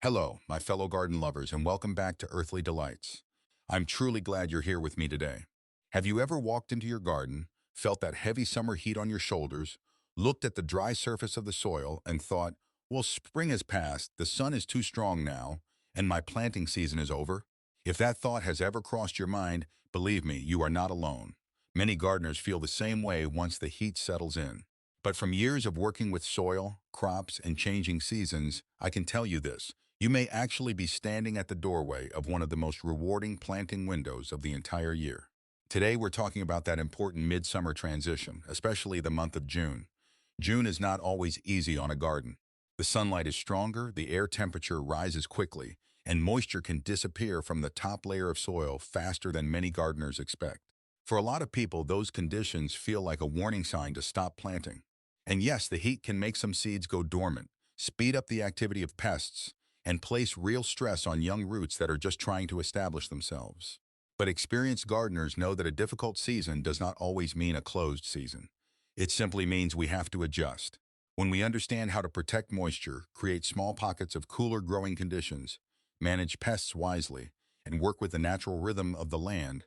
Hello, my fellow garden lovers, and welcome back to Earthly Delights. I'm truly glad you're here with me today. Have you ever walked into your garden, felt that heavy summer heat on your shoulders, looked at the dry surface of the soil, and thought, well, spring has passed, the sun is too strong now, and my planting season is over? If that thought has ever crossed your mind, believe me, you are not alone. Many gardeners feel the same way once the heat settles in. But from years of working with soil, crops, and changing seasons, I can tell you this. You may actually be standing at the doorway of one of the most rewarding planting windows of the entire year. Today we're talking about that important midsummer transition, especially the month of June. June is not always easy on a garden. The sunlight is stronger, the air temperature rises quickly, and moisture can disappear from the top layer of soil faster than many gardeners expect. For a lot of people, those conditions feel like a warning sign to stop planting. And yes, the heat can make some seeds go dormant, speed up the activity of pests, and place real stress on young roots that are just trying to establish themselves. But experienced gardeners know that a difficult season does not always mean a closed season. It simply means we have to adjust. When we understand how to protect moisture, create small pockets of cooler growing conditions, manage pests wisely, and work with the natural rhythm of the land,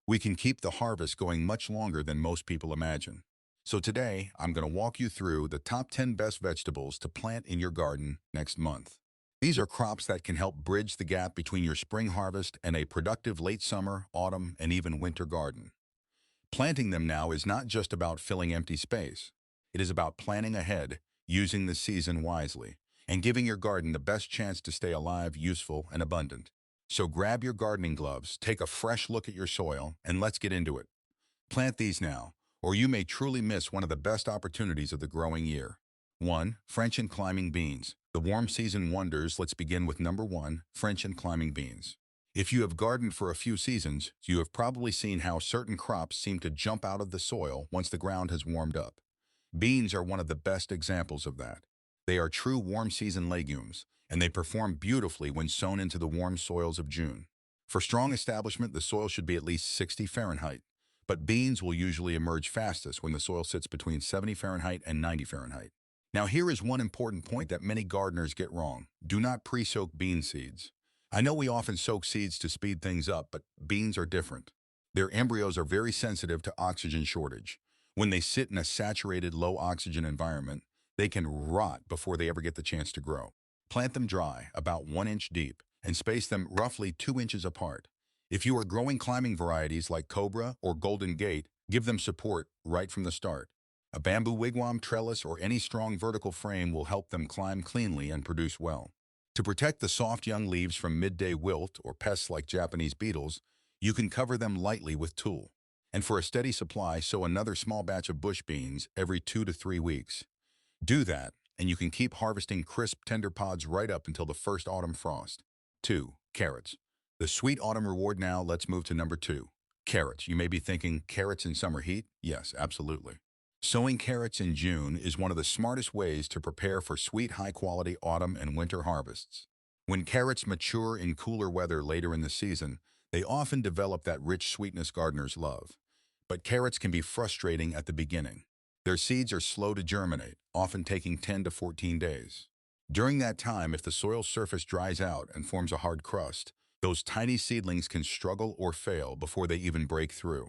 we can keep the harvest going much longer than most people imagine. So today, I'm going to walk you through the top 10 best vegetables to plant in your garden next month. These are crops that can help bridge the gap between your spring harvest and a productive late summer, autumn, and even winter garden. Planting them now is not just about filling empty space. It is about planning ahead, using the season wisely, and giving your garden the best chance to stay alive, useful, and abundant. So grab your gardening gloves, take a fresh look at your soil, and let's get into it. Plant these now, or you may truly miss one of the best opportunities of the growing year. 1. French and climbing beans. The warm season wonders. Let's begin with number 1, French and climbing beans. If you have gardened for a few seasons, you have probably seen how certain crops seem to jump out of the soil once the ground has warmed up. Beans are one of the best examples of that. They are true warm season legumes, and they perform beautifully when sown into the warm soils of June. For strong establishment, the soil should be at least 60 Fahrenheit, but beans will usually emerge fastest when the soil sits between 70 Fahrenheit and 90 Fahrenheit. Now here is one important point that many gardeners get wrong. Do not pre-soak bean seeds. I know we often soak seeds to speed things up, but beans are different. Their embryos are very sensitive to oxygen shortage. When they sit in a saturated, low-oxygen environment, they can rot before they ever get the chance to grow. Plant them dry, about 1 inch deep, and space them roughly 2 inches apart. If you are growing climbing varieties like Cobra or Golden Gate, give them support right from the start. A bamboo wigwam, trellis, or any strong vertical frame will help them climb cleanly and produce well. To protect the soft young leaves from midday wilt or pests like Japanese beetles, you can cover them lightly with tulle. And for a steady supply, sow another small batch of bush beans every 2 to 3 weeks. Do that, and you can keep harvesting crisp, tender pods right up until the first autumn frost. 2. Carrots. The sweet autumn reward now. Let's move to number 2. Carrots. You may be thinking, carrots in summer heat? Yes, absolutely. Sowing carrots in June is one of the smartest ways to prepare for sweet, high-quality autumn and winter harvests. When carrots mature in cooler weather later in the season, they often develop that rich sweetness gardeners love. But carrots can be frustrating at the beginning. Their seeds are slow to germinate, often taking 10 to 14 days. During that time, if the soil surface dries out and forms a hard crust, those tiny seedlings can struggle or fail before they even break through.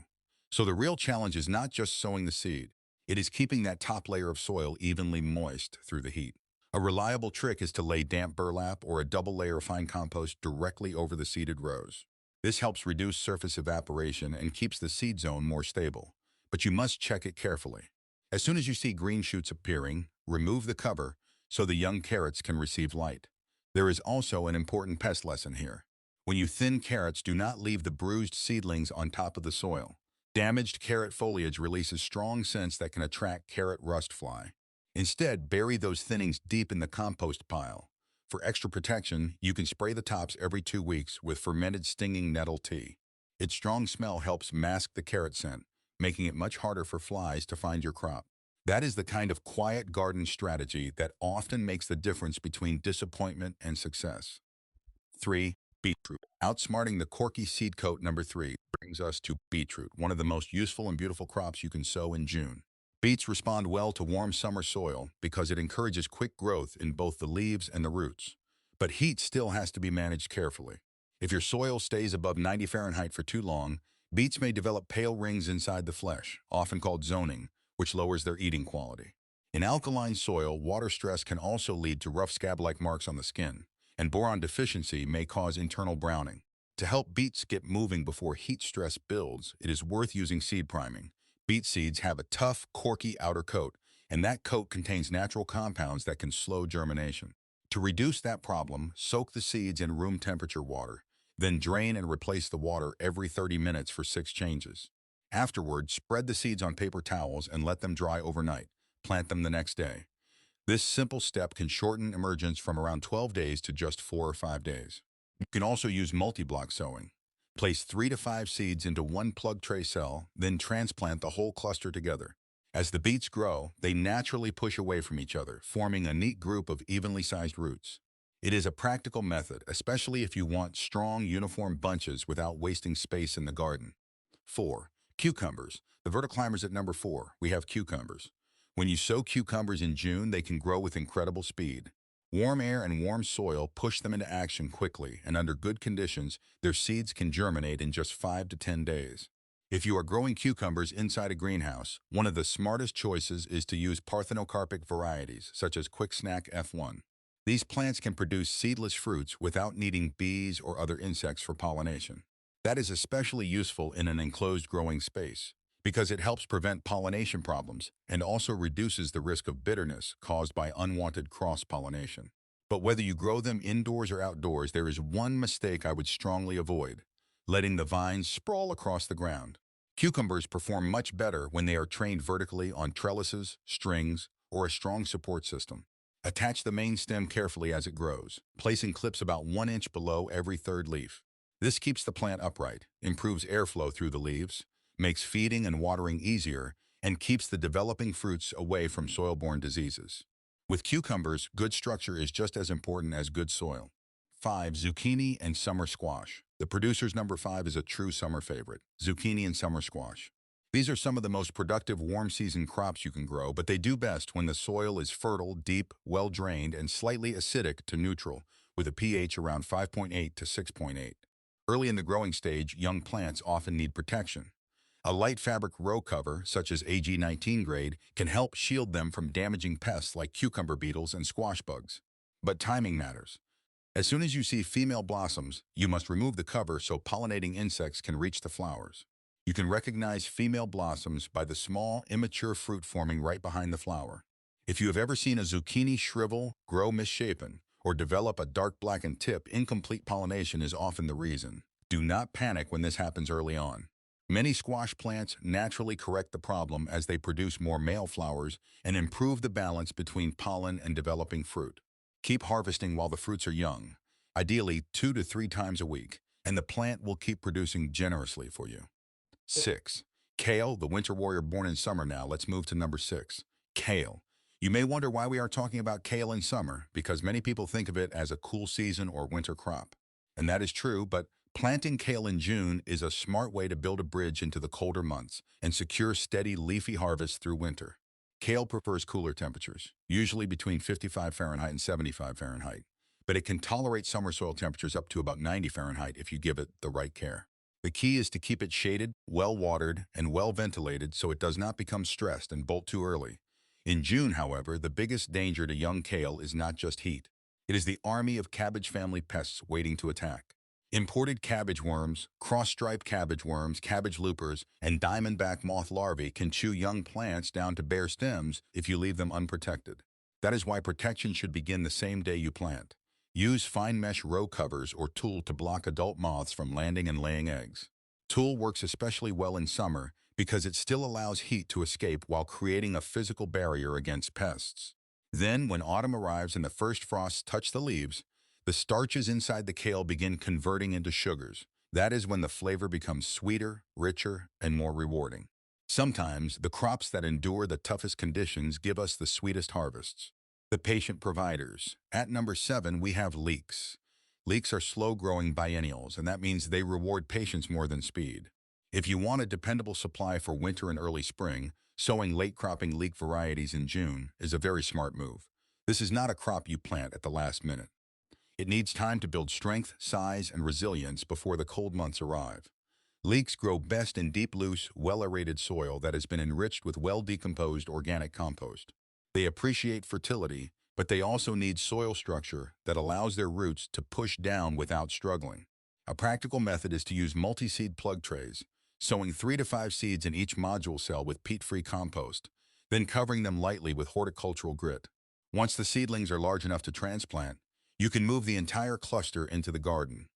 So the real challenge is not just sowing the seed. It is keeping that top layer of soil evenly moist through the heat. A reliable trick is to lay damp burlap or a double layer of fine compost directly over the seeded rows. This helps reduce surface evaporation and keeps the seed zone more stable. But you must check it carefully. As soon as you see green shoots appearing, remove the cover so the young carrots can receive light. There is also an important pest lesson here. When you thin carrots, do not leave the bruised seedlings on top of the soil. Damaged carrot foliage releases strong scents that can attract carrot rust fly. Instead, bury those thinnings deep in the compost pile. For extra protection, you can spray the tops every 2 weeks with fermented stinging nettle tea. Its strong smell helps mask the carrot scent, making it much harder for flies to find your crop. That is the kind of quiet garden strategy that often makes the difference between disappointment and success. 3. Beetroot. Outsmarting the corky seed coat. Number 3 brings us to beetroot, one of the most useful and beautiful crops you can sow in June. Beets respond well to warm summer soil because it encourages quick growth in both the leaves and the roots. but heat still has to be managed carefully. If your soil stays above 90 Fahrenheit for too long, beets may develop pale rings inside the flesh, often called zoning, which lowers their eating quality. In alkaline soil, water stress can also lead to rough scab-like marks on the skin, and boron deficiency may cause internal browning. To help beets get moving before heat stress builds, it is worth using seed priming. Beet seeds have a tough, corky outer coat, and that coat contains natural compounds that can slow germination. To reduce that problem, soak the seeds in room temperature water, then drain and replace the water every 30 minutes for 6 changes. Afterward, spread the seeds on paper towels and let them dry overnight. Plant them the next day. This simple step can shorten emergence from around 12 days to just 4 or 5 days. You can also use multi-block sowing. Place 3 to 5 seeds into one plug tray cell, then transplant the whole cluster together. As the beets grow, they naturally push away from each other, forming a neat group of evenly sized roots. It is a practical method, especially if you want strong, uniform bunches without wasting space in the garden. 4. Cucumbers. The verticlimbers at number 4, we have cucumbers. When you sow cucumbers in June, they can grow with incredible speed. Warm air and warm soil push them into action quickly, and under good conditions, their seeds can germinate in just 5 to 10 days. If you are growing cucumbers inside a greenhouse, one of the smartest choices is to use parthenocarpic varieties, such as Quick Snack F1. These plants can produce seedless fruits without needing bees or other insects for pollination. That is especially useful in an enclosed growing space, because it helps prevent pollination problems and also reduces the risk of bitterness caused by unwanted cross-pollination. But whether you grow them indoors or outdoors, there is one mistake I would strongly avoid: letting the vines sprawl across the ground. Cucumbers perform much better when they are trained vertically on trellises, strings, or a strong support system. Attach the main stem carefully as it grows, placing clips about 1 inch below every third leaf. This keeps the plant upright, improves airflow through the leaves, makes feeding and watering easier, and keeps the developing fruits away from soil-borne diseases. With cucumbers, good structure is just as important as good soil. 5. Zucchini and summer squash. The producer's number 5 is a true summer favorite: zucchini and summer squash. These are some of the most productive warm-season crops you can grow, but they do best when the soil is fertile, deep, well-drained, and slightly acidic to neutral, with a pH around 5.8 to 6.8. Early in the growing stage, young plants often need protection. A light fabric row cover, such as AG19 grade, can help shield them from damaging pests like cucumber beetles and squash bugs. But timing matters. As soon as you see female blossoms, you must remove the cover so pollinating insects can reach the flowers. You can recognize female blossoms by the small, immature fruit forming right behind the flower. If you have ever seen a zucchini shrivel, grow misshapen, or develop a dark blackened tip, incomplete pollination is often the reason. Do not panic when this happens early on. Many squash plants naturally correct the problem as they produce more male flowers and improve the balance between pollen and developing fruit. Keep harvesting while the fruits are young, ideally 2 to 3 times a week, and the plant will keep producing generously for you. 6. Kale, the winter warrior born in summer. Now let's move to number 6. Kale. You may wonder why we are talking about kale in summer, because many people think of it as a cool season or winter crop. And that is true, but planting kale in June is a smart way to build a bridge into the colder months and secure steady leafy harvests through winter. Kale prefers cooler temperatures, usually between 55 Fahrenheit and 75 Fahrenheit, but it can tolerate summer soil temperatures up to about 90 Fahrenheit if you give it the right care. The key is to keep it shaded, well-watered, and well-ventilated so it does not become stressed and bolt too early. In June, however, the biggest danger to young kale is not just heat. It is the army of cabbage family pests waiting to attack. Imported cabbage worms, cross-striped cabbage worms, cabbage loopers, and diamondback moth larvae can chew young plants down to bare stems if you leave them unprotected. That is why protection should begin the same day you plant. Use fine mesh row covers or tulle to block adult moths from landing and laying eggs. Tulle works especially well in summer because it still allows heat to escape while creating a physical barrier against pests. Then, when autumn arrives and the first frosts touch the leaves, the starches inside the kale begin converting into sugars. That is when the flavor becomes sweeter, richer, and more rewarding. Sometimes, the crops that endure the toughest conditions give us the sweetest harvests. The patient providers. At number 7, we have leeks. Leeks are slow-growing biennials, and that means they reward patience more than speed. If you want a dependable supply for winter and early spring, sowing late-cropping leek varieties in June is a very smart move. This is not a crop you plant at the last minute. It needs time to build strength, size, and resilience before the cold months arrive. Leeks grow best in deep, loose, well-aerated soil that has been enriched with well-decomposed organic compost. They appreciate fertility, but they also need soil structure that allows their roots to push down without struggling. A practical method is to use multi-seed plug trays, sowing 3 to 5 seeds in each module cell with peat-free compost, then covering them lightly with horticultural grit. Once the seedlings are large enough to transplant, you can move the entire cluster into the garden.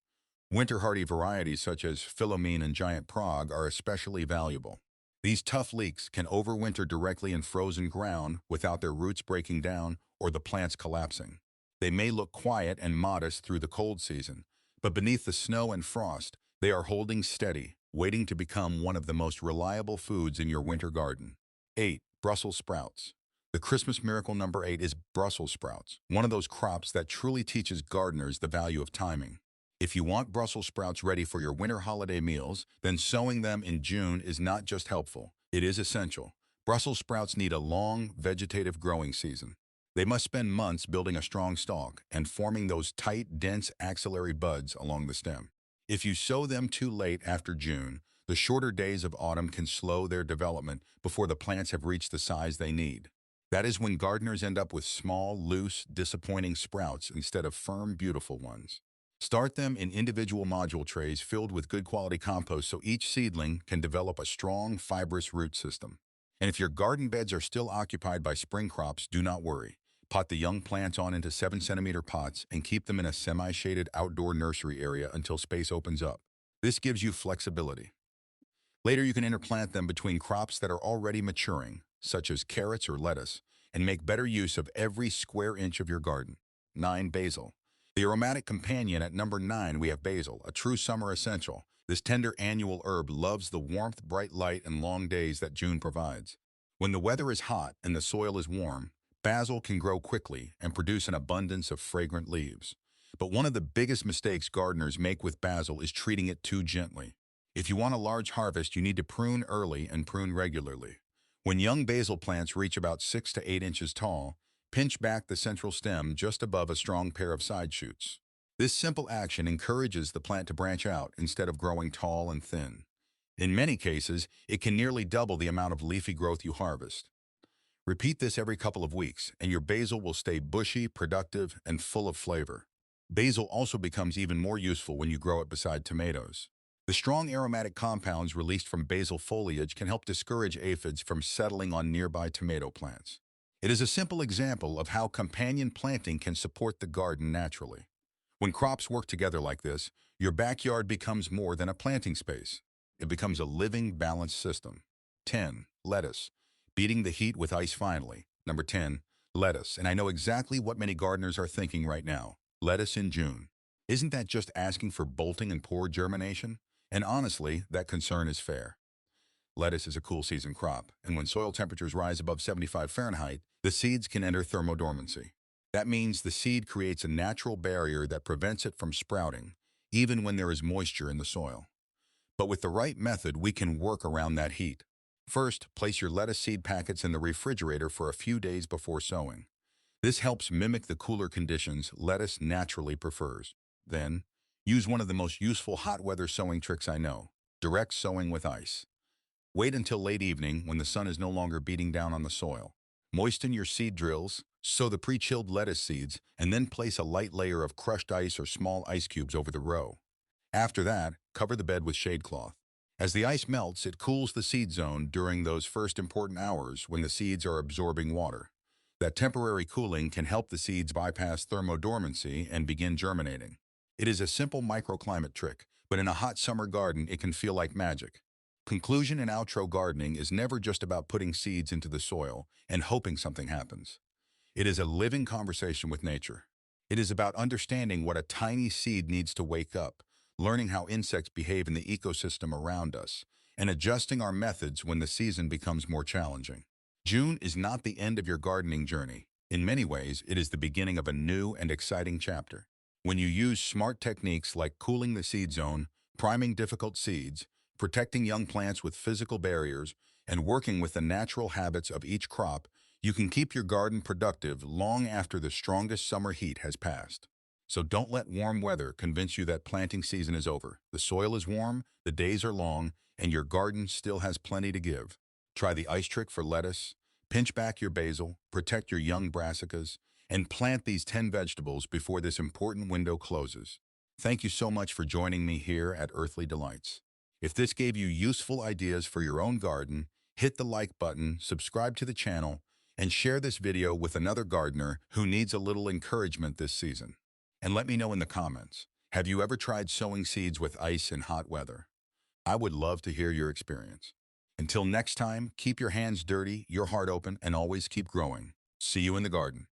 Winter-hardy varieties such as Philomene and Giant Prague are especially valuable. These tough leeks can overwinter directly in frozen ground without their roots breaking down or the plants collapsing. They may look quiet and modest through the cold season, but beneath the snow and frost, they are holding steady, waiting to become one of the most reliable foods in your winter garden. 8. Brussels sprouts. The Christmas miracle number 8 is Brussels sprouts, one of those crops that truly teaches gardeners the value of timing. If you want Brussels sprouts ready for your winter holiday meals, then sowing them in June is not just helpful, it is essential. Brussels sprouts need a long, vegetative growing season. They must spend months building a strong stalk and forming those tight, dense axillary buds along the stem. If you sow them too late after June, the shorter days of autumn can slow their development before the plants have reached the size they need. That is when gardeners end up with small, loose, disappointing sprouts instead of firm, beautiful ones. Start them in individual module trays filled with good quality compost so each seedling can develop a strong, fibrous root system. And if your garden beds are still occupied by spring crops, do not worry. Pot the young plants on into 7-centimeter pots and keep them in a semi-shaded outdoor nursery area until space opens up. This gives you flexibility. Later, you can interplant them between crops that are already maturing, such as carrots or lettuce, and make better use of every square inch of your garden. 9. Basil. The aromatic companion at number 9, we have basil, a true summer essential. This tender annual herb loves the warmth, bright light, and long days that June provides. When the weather is hot and the soil is warm, basil can grow quickly and produce an abundance of fragrant leaves. But one of the biggest mistakes gardeners make with basil is treating it too gently. If you want a large harvest, you need to prune early and prune regularly. When young basil plants reach about 6 to 8 inches tall, pinch back the central stem just above a strong pair of side shoots. This simple action encourages the plant to branch out instead of growing tall and thin. In many cases, it can nearly double the amount of leafy growth you harvest. Repeat this every couple of weeks, and your basil will stay bushy, productive, and full of flavor. Basil also becomes even more useful when you grow it beside tomatoes. The strong aromatic compounds released from basil foliage can help discourage aphids from settling on nearby tomato plants. It is a simple example of how companion planting can support the garden naturally. When crops work together like this, your backyard becomes more than a planting space. It becomes a living, balanced system. 10. Lettuce. Beating the heat with ice finally. Number 10. Lettuce. And I know exactly what many gardeners are thinking right now. Lettuce in June. Isn't that just asking for bolting and poor germination? And honestly, that concern is fair. Lettuce is a cool season crop, and when soil temperatures rise above 75 Fahrenheit, the seeds can enter thermodormancy. That means the seed creates a natural barrier that prevents it from sprouting, even when there is moisture in the soil. But with the right method, we can work around that heat. First, place your lettuce seed packets in the refrigerator for a few days before sowing. This helps mimic the cooler conditions lettuce naturally prefers. Then, use one of the most useful hot weather sowing tricks I know, direct sowing with ice. Wait until late evening when the sun is no longer beating down on the soil. Moisten your seed drills, sow the pre-chilled lettuce seeds, and then place a light layer of crushed ice or small ice cubes over the row. After that, cover the bed with shade cloth. As the ice melts, it cools the seed zone during those first important hours when the seeds are absorbing water. That temporary cooling can help the seeds bypass thermodormancy and begin germinating. It is a simple microclimate trick, but in a hot summer garden, it can feel like magic. Conclusion and outro gardening is never just about putting seeds into the soil and hoping something happens. It is a living conversation with nature. It is about understanding what a tiny seed needs to wake up, learning how insects behave in the ecosystem around us, and adjusting our methods when the season becomes more challenging. June is not the end of your gardening journey. In many ways, it is the beginning of a new and exciting chapter. When you use smart techniques like cooling the seed zone, priming difficult seeds, protecting young plants with physical barriers, and working with the natural habits of each crop, you can keep your garden productive long after the strongest summer heat has passed. So don't let warm weather convince you that planting season is over. The soil is warm, the days are long, and your garden still has plenty to give. Try the ice trick for lettuce, pinch back your basil, protect your young brassicas, and plant these 10 vegetables before this important window closes. Thank you so much for joining me here at Earthly Delights. If this gave you useful ideas for your own garden, hit the like button, subscribe to the channel, and share this video with another gardener who needs a little encouragement this season. And let me know in the comments, have you ever tried sowing seeds with ice in hot weather? I would love to hear your experience. Until next time, keep your hands dirty, your heart open, and always keep growing. See you in the garden.